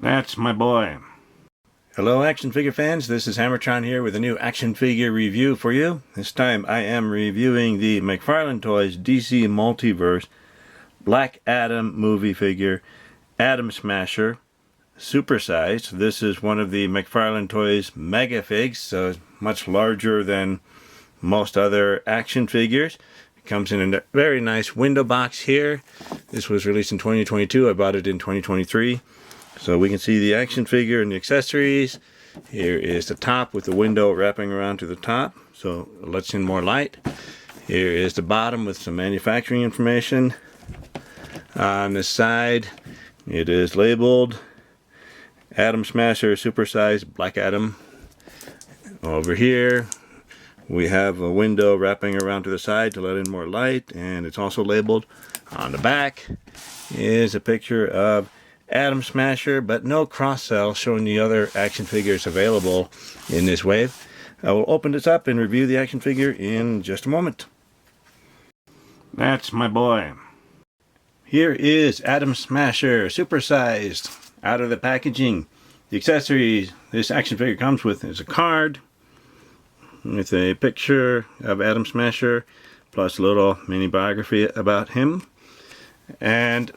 That's my boy. Hello action figure fans, this is HammerTron here with a new action figure review for you. This time I am reviewing the McFarlane Toys DC Multiverse Black Adam movie figure, Atom Smasher, supersized. This is one of the McFarlane Toys Megafigs, so it's much larger than most other action figures. It comes in a very nice window box here. This was released in 2022, I bought it in 2023. So we can see the action figure and the accessories. Here is the top with the window wrapping around to the top, so it lets in more light. Here is the bottom with some manufacturing information. On the side, it is labeled Atom Smasher Supersized Black Adam. Over here, we have a window wrapping around to the side to let in more light, and it's also labeled. On the back is a picture of Atom Smasher, but no cross-sell showing the other action figures available in this wave. I will open this up and review the action figure in just a moment. That's my boy. Here is Atom Smasher, supersized, out of the packaging. The accessories this action figure comes with is a card with a picture of Atom Smasher, plus a little mini biography about him. And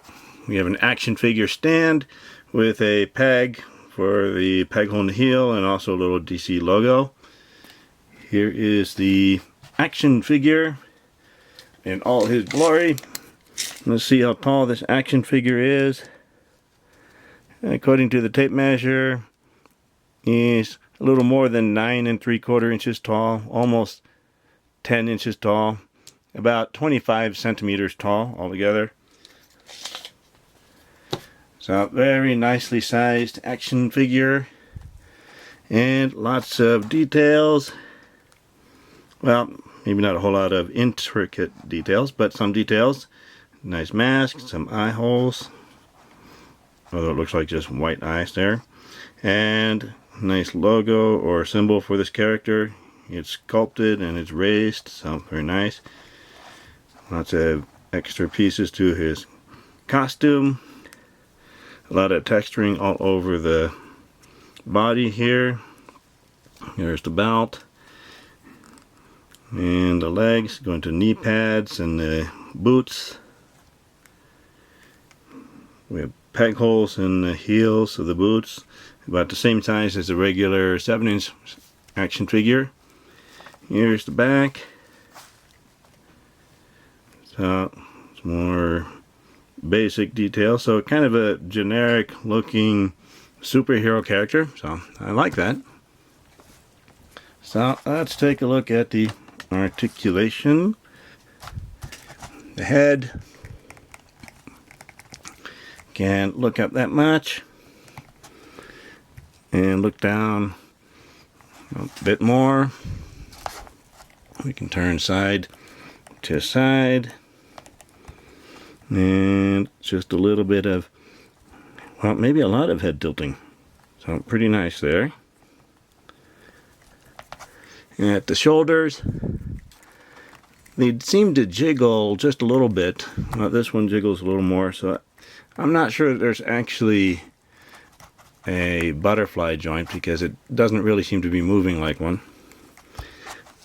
we have an action figure stand with a peg for the peg hole in the heel and also a little DC logo. Here is the action figure in all his glory. Let's see how tall this action figure is. According to the tape measure, he's a little more than 9 3/4 inches tall, almost 10 inches tall, about 25 centimeters tall altogether. So very nicely sized action figure and lots of details. Well, maybe not a whole lot of intricate details, but some details. Nice mask, some eye holes, although it looks like just white eyes there. And nice logo or symbol for this character. It's sculpted and it's raised, so very nice. Lots of extra pieces to his costume. A lot of texturing all over the body here. Here's the belt. And the legs going to knee pads and the boots. We have peg holes in the heels of the boots. About the same size as a regular 7-inch action figure. Here's the back. So it's more basic detail, so kind of a generic looking superhero character, so I like that. So let's take a look at the articulation. The head can't look up that much, and look down a bit more. We can turn side to side. And just a little bit of, well, maybe a lot of head tilting. So pretty nice there. And at the shoulders, they seem to jiggle just a little bit. Well, this one jiggles a little more, so I'm not sure that there's actually a butterfly joint because it doesn't really seem to be moving like one.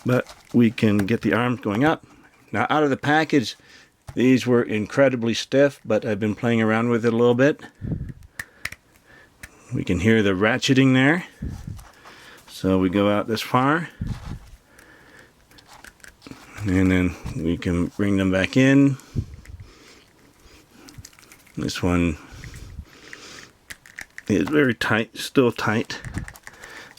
But we can get the arms going up. Now out of the package, these were incredibly stiff, but I've been playing around with it a little bit. We can hear the ratcheting there. So we go out this far. And then we can bring them back in. This one is very tight, still tight.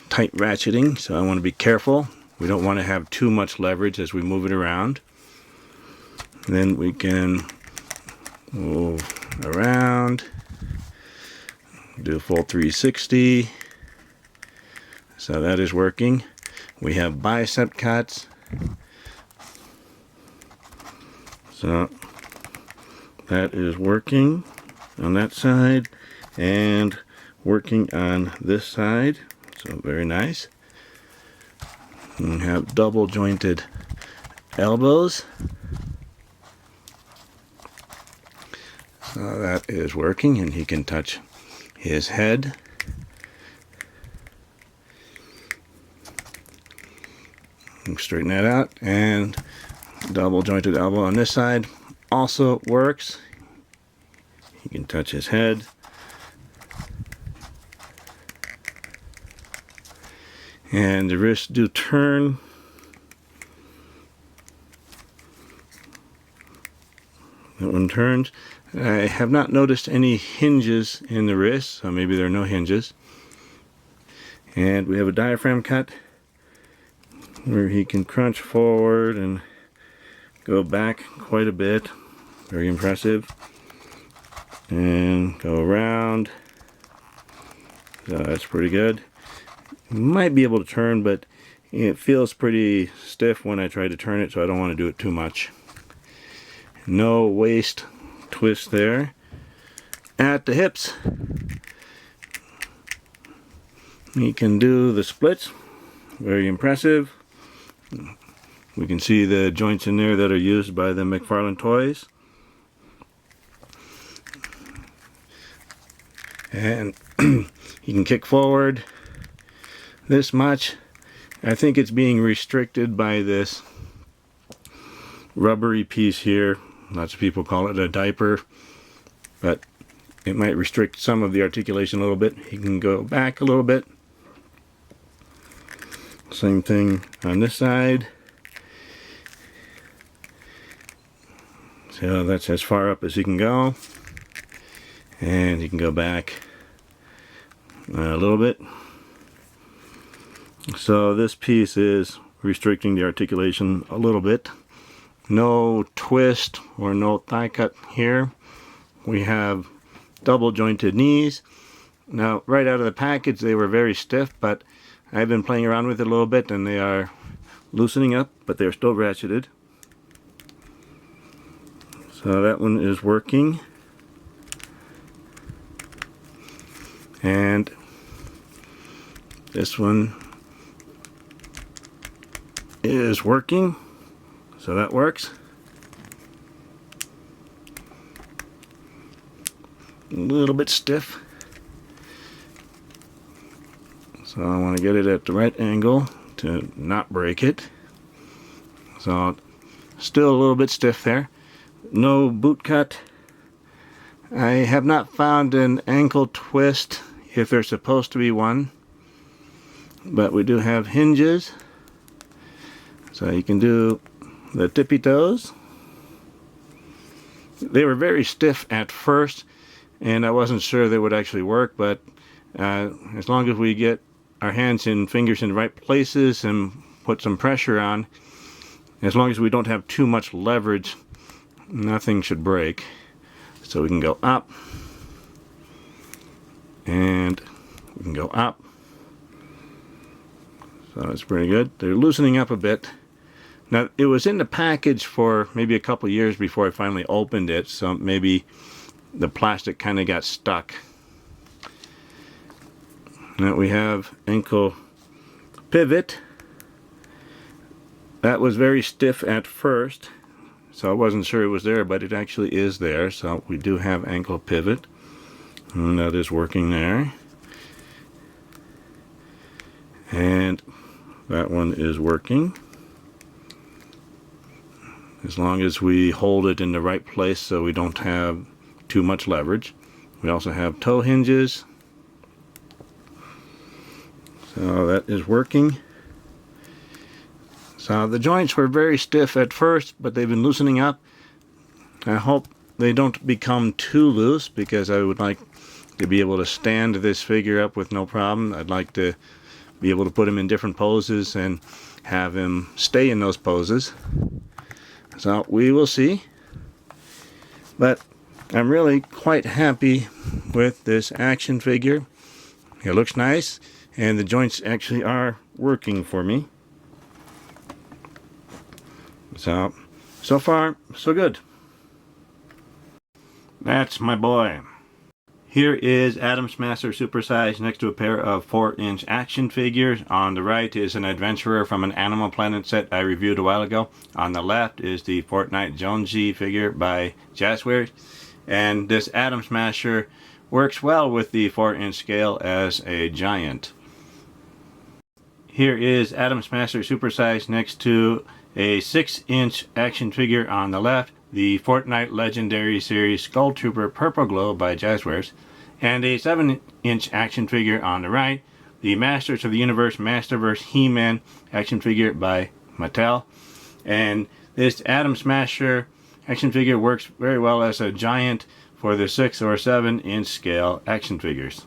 Tight ratcheting, so I want to be careful. We don't want to have too much leverage as we move it around. Then we can move around, do a full 360. So that is working. We have bicep cuts. So that is working on that side and working on this side. So very nice. We have double jointed elbows. So that is working, and he can touch his head. Straighten that out, and double jointed elbow on this side also works. You can touch his head. And the wrists do turn. That one turns. I have not noticed any hinges in the wrist, so maybe there are no hinges. And we have a diaphragm cut where he can crunch forward and go back quite a bit. Very impressive. And go around. So that's pretty good. Might be able to turn, but it feels pretty stiff when I try to turn it, so I don't want to do it too much. No waist twist there. At the hips, he can do the splits. Very impressive. We can see the joints in there that are used by the McFarlane Toys. And he can kick forward this much. I think it's being restricted by this rubbery piece here. Lots of people call it a diaper, but it might restrict some of the articulation a little bit. He can go back a little bit. Same thing on this side. So that's as far up as he can go. And he can go back a little bit. So this piece is restricting the articulation a little bit. No twist or no thigh cut here. We have double jointed knees. Now, right out of the package, they were very stiff, but I've been playing around with it a little bit and they are loosening up, but they're still ratcheted. So that one is working. And this one is working. So that works. A little bit stiff. So I want to get it at the right angle to not break it. So still a little bit stiff there. No boot cut. I have not found an ankle twist if there's supposed to be one. But we do have hinges. So you can do the tippy toes. They were very stiff at first and I wasn't sure they would actually work, but as long as we get our hands and fingers in the right places and put some pressure on, as long as we don't have too much leverage, nothing should break. So we can go up and we can go up. So it's pretty good. They're loosening up a bit. Now, it was in the package for maybe a couple years before I finally opened it, so maybe the plastic kind of got stuck. Now we have ankle pivot. That was very stiff at first, so I wasn't sure it was there, but it actually is there. So we do have ankle pivot, and that is working there. And that one is working. As long as we hold it in the right place so we don't have too much leverage. We also have toe hinges. So that is working. So the joints were very stiff at first, but they've been loosening up. I hope they don't become too loose because I would like to be able to stand this figure up with no problem. I'd like to be able to put him in different poses and have him stay in those poses. So we will see. But I'm really quite happy with this action figure. It looks nice, and the joints actually are working for me. So far, so good. That's my boy. Here is Atom Smasher supersized next to a pair of 4-inch action figures. On the right is an adventurer from an Animal Planet set I reviewed a while ago. On the left is the Fortnite Jonesy figure by Jazzwares. And this Atom Smasher works well with the 4-inch scale as a giant. Here is Atom Smasher supersized next to a 6-inch action figure on the left, the Fortnite Legendary Series Skull Trooper Purple Glow by Jazzwares, and a 7-inch action figure on the right, the Masters of the Universe Masterverse He-Man action figure by Mattel. And this Atom Smasher action figure works very well as a giant for the 6 or 7-inch scale action figures.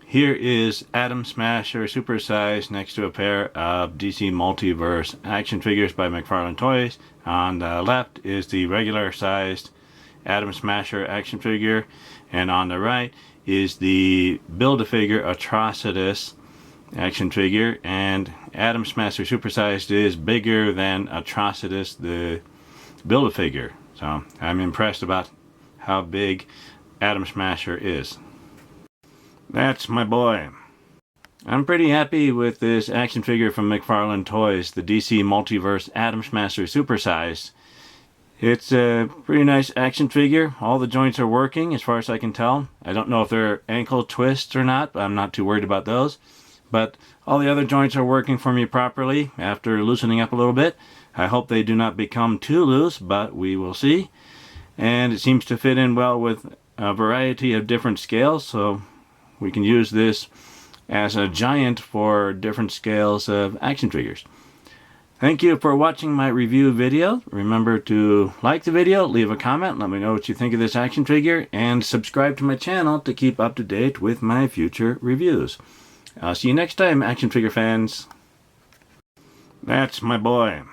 Here is Atom Smasher supersized next to a pair of DC Multiverse action figures by McFarlane Toys. On the left is the regular sized Atom Smasher action figure, and on the right is the Build-A-Figure Atrocitus action figure. And Atom Smasher supersized is bigger than Atrocitus, the Build-A-Figure. So I'm impressed about how big Atom Smasher is. That's my boy. I'm pretty happy with this action figure from McFarlane Toys, the DC Multiverse Atom Smasher supersized. It's a pretty nice action figure. All the joints are working as far as I can tell. I don't know if they're ankle twists or not, but I'm not too worried about those. But all the other joints are working for me properly after loosening up a little bit. I hope they do not become too loose, but we will see. And it seems to fit in well with a variety of different scales, so we can use this as a giant for different scales of action figures. Thank you for watching my review video. Remember to like the video, leave a comment, let me know what you think of this action figure, and subscribe to my channel to keep up to date with my future reviews. I'll see you next time, action figure fans. That's my boy.